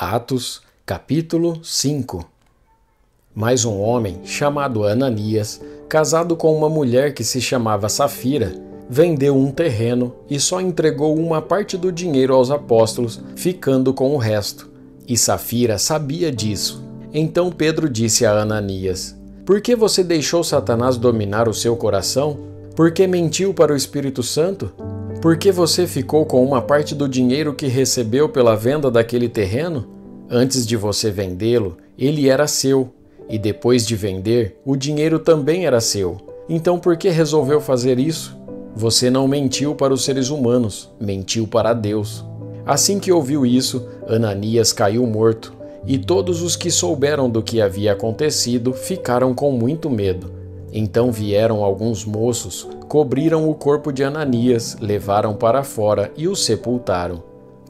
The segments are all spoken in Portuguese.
Atos, capítulo 5. Mais um homem, chamado Ananias, casado com uma mulher que se chamava Safira, vendeu um terreno e só entregou uma parte do dinheiro aos apóstolos, ficando com o resto. E Safira sabia disso. Então Pedro disse a Ananias: "Por que você deixou Satanás dominar o seu coração? Por que mentiu para o Espírito Santo? Por que você ficou com uma parte do dinheiro que recebeu pela venda daquele terreno? Antes de você vendê-lo, ele era seu, e depois de vender, o dinheiro também era seu. Então por que resolveu fazer isso? Você não mentiu para os seres humanos, mentiu para Deus." Assim que ouviu isso, Ananias caiu morto, e todos os que souberam do que havia acontecido ficaram com muito medo. Então vieram alguns moços, cobriram o corpo de Ananias, levaram para fora e o sepultaram.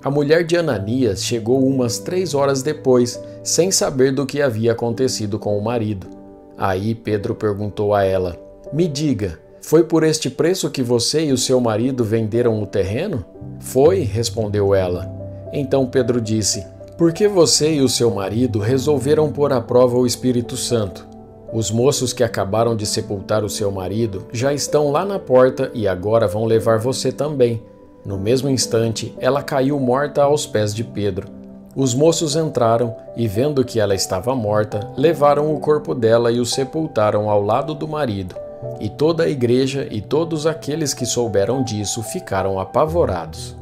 A mulher de Ananias chegou umas 3 horas depois, sem saber do que havia acontecido com o marido. Aí Pedro perguntou a ela: "Me diga, foi por este preço que você e o seu marido venderam o terreno?" "Foi", respondeu ela. Então Pedro disse: "Por que você e o seu marido resolveram pôr à prova o Espírito Santo? Os moços que acabaram de sepultar o seu marido já estão lá na porta e agora vão levar você também." No mesmo instante, ela caiu morta aos pés de Pedro. Os moços entraram e, vendo que ela estava morta, levaram o corpo dela e o sepultaram ao lado do marido. E toda a igreja e todos aqueles que souberam disso ficaram apavorados.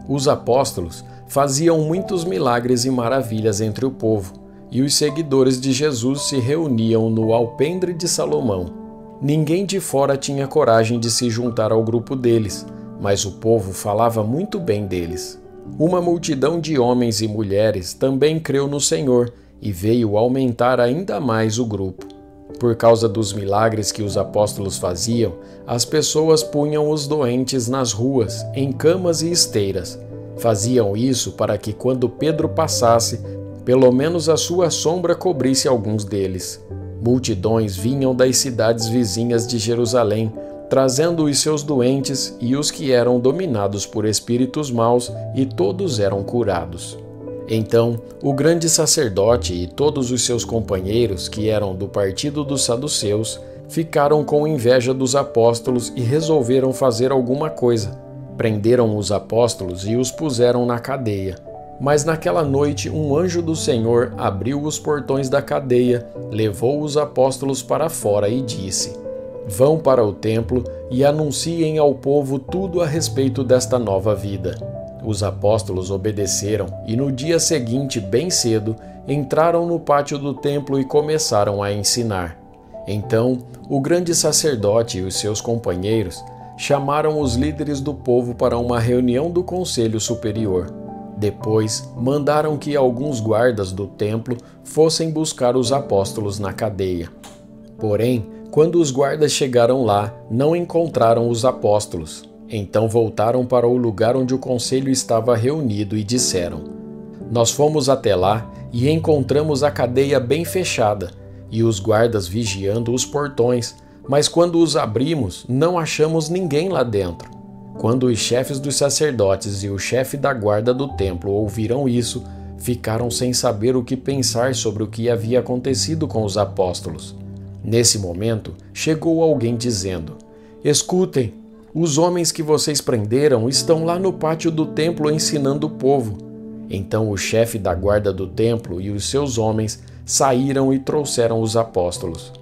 Os apóstolos faziam muitos milagres e maravilhas entre o povo, e os seguidores de Jesus se reuniam no alpendre de Salomão. Ninguém de fora tinha coragem de se juntar ao grupo deles, mas o povo falava muito bem deles. Uma multidão de homens e mulheres também creu no Senhor e veio aumentar ainda mais o grupo. Por causa dos milagres que os apóstolos faziam, as pessoas punham os doentes nas ruas, em camas e esteiras. Faziam isso para que, quando Pedro passasse, pelo menos a sua sombra cobrisse alguns deles. Multidões vinham das cidades vizinhas de Jerusalém, trazendo os seus doentes e os que eram dominados por espíritos maus, e todos eram curados. Então, o grande sacerdote e todos os seus companheiros, que eram do partido dos saduceus, ficaram com inveja dos apóstolos e resolveram fazer alguma coisa. Prenderam os apóstolos e os puseram na cadeia. Mas naquela noite um anjo do Senhor abriu os portões da cadeia, levou os apóstolos para fora e disse: "Vão para o templo e anunciem ao povo tudo a respeito desta nova vida." Os apóstolos obedeceram e no dia seguinte, bem cedo, entraram no pátio do templo e começaram a ensinar. Então, o grande sacerdote e os seus companheiros chamaram os líderes do povo para uma reunião do conselho superior. Depois, mandaram que alguns guardas do templo fossem buscar os apóstolos na cadeia. Porém, quando os guardas chegaram lá, não encontraram os apóstolos. Então voltaram para o lugar onde o conselho estava reunido e disseram: "Nós fomos até lá e encontramos a cadeia bem fechada e os guardas vigiando os portões, mas quando os abrimos, não achamos ninguém lá dentro." Quando os chefes dos sacerdotes e o chefe da guarda do templo ouviram isso, ficaram sem saber o que pensar sobre o que havia acontecido com os apóstolos. Nesse momento, chegou alguém dizendo: "Escutem, os homens que vocês prenderam estão lá no pátio do templo ensinando o povo." Então o chefe da guarda do templo e os seus homens saíram e trouxeram os apóstolos.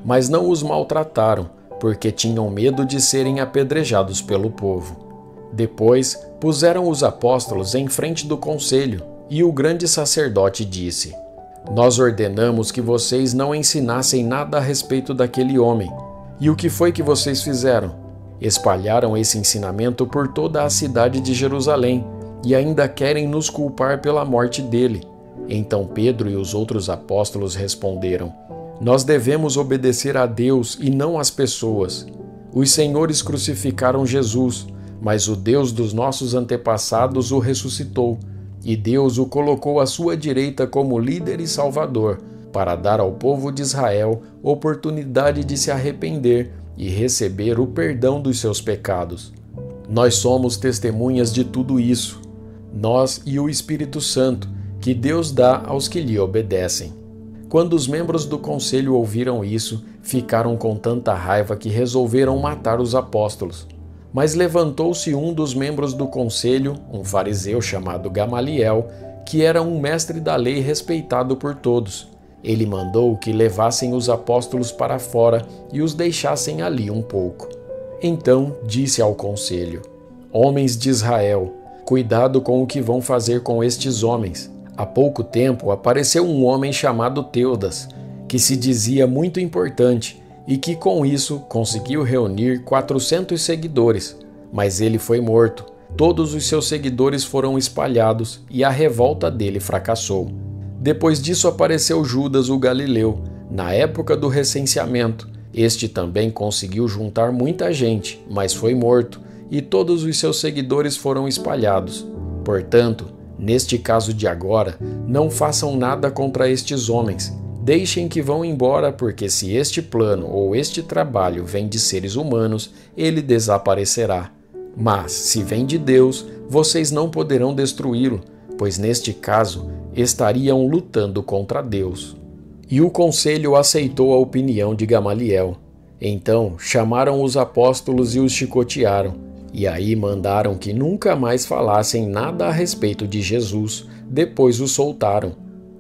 Mas não os maltrataram, porque tinham medo de serem apedrejados pelo povo. Depois, puseram os apóstolos em frente do conselho, e o grande sacerdote disse: "Nós ordenamos que vocês não ensinassem nada a respeito daquele homem. E o que foi que vocês fizeram? Espalharam esse ensinamento por toda a cidade de Jerusalém, e ainda querem nos culpar pela morte dele." Então Pedro e os outros apóstolos responderam: "Nós devemos obedecer a Deus e não às pessoas. Os senhores crucificaram Jesus, mas o Deus dos nossos antepassados o ressuscitou, e Deus o colocou à sua direita como líder e salvador, para dar ao povo de Israel oportunidade de se arrepender e receber o perdão dos seus pecados. Nós somos testemunhas de tudo isso, nós e o Espírito Santo, que Deus dá aos que lhe obedecem. Quando os membros do conselho ouviram isso, ficaram com tanta raiva que resolveram matar os apóstolos. Mas levantou-se um dos membros do conselho, um fariseu chamado Gamaliel, que era um mestre da lei respeitado por todos. Ele mandou que levassem os apóstolos para fora e os deixassem ali um pouco. Então disse ao conselho: Homens de Israel, cuidado com o que vão fazer com estes homens. Há pouco tempo apareceu um homem chamado Teudas, que se dizia muito importante e que com isso conseguiu reunir 400 seguidores, mas ele foi morto. Todos os seus seguidores foram espalhados e a revolta dele fracassou. Depois disso apareceu Judas o Galileu, na época do recenseamento. Este também conseguiu juntar muita gente, mas foi morto, e todos os seus seguidores foram espalhados. Portanto, neste caso de agora, não façam nada contra estes homens. Deixem que vão embora, porque se este plano ou este trabalho vem de seres humanos, ele desaparecerá. Mas, se vem de Deus, vocês não poderão destruí-lo, pois neste caso estariam lutando contra Deus. E o conselho aceitou a opinião de Gamaliel. Então chamaram os apóstolos e os chicotearam, e aí mandaram que nunca mais falassem nada a respeito de Jesus. Depois os soltaram.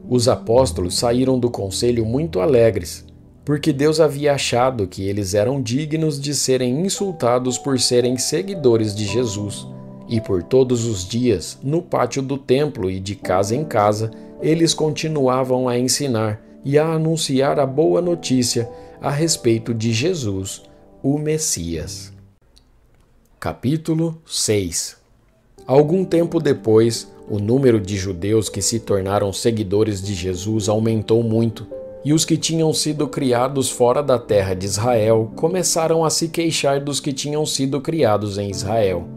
Os apóstolos saíram do conselho muito alegres, porque Deus havia achado que eles eram dignos de serem insultados por serem seguidores de Jesus. E por todos os dias, no pátio do templo e de casa em casa, eles continuavam a ensinar e a anunciar a boa notícia a respeito de Jesus, o Messias. Capítulo 6. Algum tempo depois, o número de judeus que se tornaram seguidores de Jesus aumentou muito, e os que tinham sido criados fora da terra de Israel começaram a se queixar dos que tinham sido criados em Israel.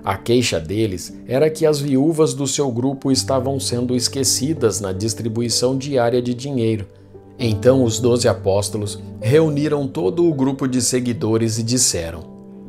A queixa deles era que as viúvas do seu grupo estavam sendo esquecidas na distribuição diária de dinheiro. Então os 12 apóstolos reuniram todo o grupo de seguidores e disseram: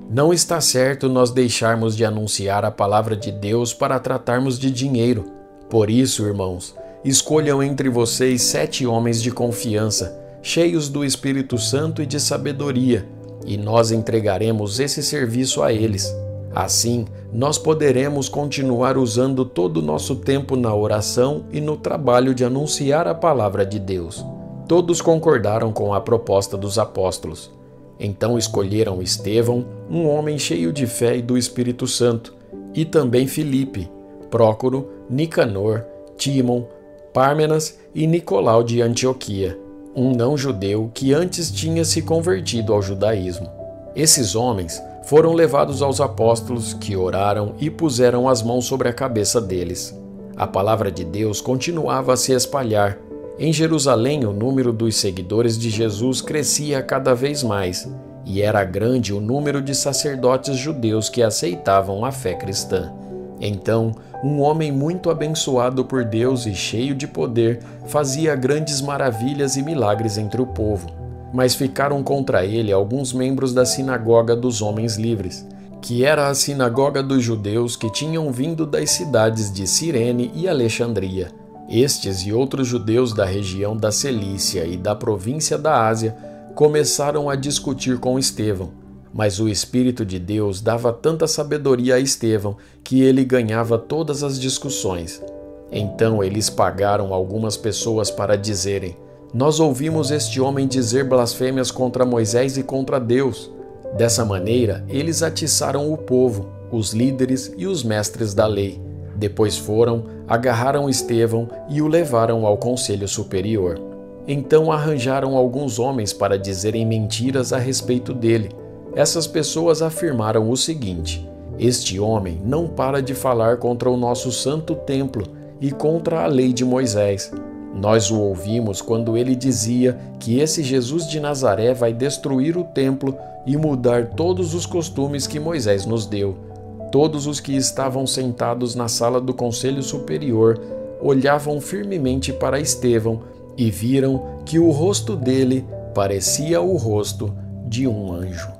Não está certo nós deixarmos de anunciar a palavra de Deus para tratarmos de dinheiro. Por isso, irmãos, escolham entre vocês 7 homens de confiança, cheios do Espírito Santo e de sabedoria, e nós entregaremos esse serviço a eles. Assim, nós poderemos continuar usando todo o nosso tempo na oração e no trabalho de anunciar a palavra de Deus. Todos concordaram com a proposta dos apóstolos. Então escolheram Estevão, um homem cheio de fé e do Espírito Santo, e também Filipe, Prócoro, Nicanor, Tímon, Pármenas e Nicolau de Antioquia, um não-judeu que antes tinha se convertido ao judaísmo. Esses homens foram levados aos apóstolos, que oraram e puseram as mãos sobre a cabeça deles. A palavra de Deus continuava a se espalhar. Em Jerusalém, o número dos seguidores de Jesus crescia cada vez mais, e era grande o número de sacerdotes judeus que aceitavam a fé cristã. Então, um homem muito abençoado por Deus e cheio de poder fazia grandes maravilhas e milagres entre o povo. Mas ficaram contra ele alguns membros da sinagoga dos homens livres, que era a sinagoga dos judeus que tinham vindo das cidades de Cirene e Alexandria. Estes e outros judeus da região da Cilícia e da província da Ásia começaram a discutir com Estevão, mas o Espírito de Deus dava tanta sabedoria a Estevão que ele ganhava todas as discussões. Então eles pagaram algumas pessoas para dizerem: Nós ouvimos este homem dizer blasfêmias contra Moisés e contra Deus. Dessa maneira, eles atiçaram o povo, os líderes e os mestres da lei. Depois foram, agarraram Estevão e o levaram ao conselho superior. Então arranjaram alguns homens para dizerem mentiras a respeito dele. Essas pessoas afirmaram o seguinte: Este homem não para de falar contra o nosso santo templo e contra a lei de Moisés. Nós o ouvimos quando ele dizia que esse Jesus de Nazaré vai destruir o templo e mudar todos os costumes que Moisés nos deu. Todos os que estavam sentados na sala do conselho superior olhavam firmemente para Estevão e viram que o rosto dele parecia o rosto de um anjo.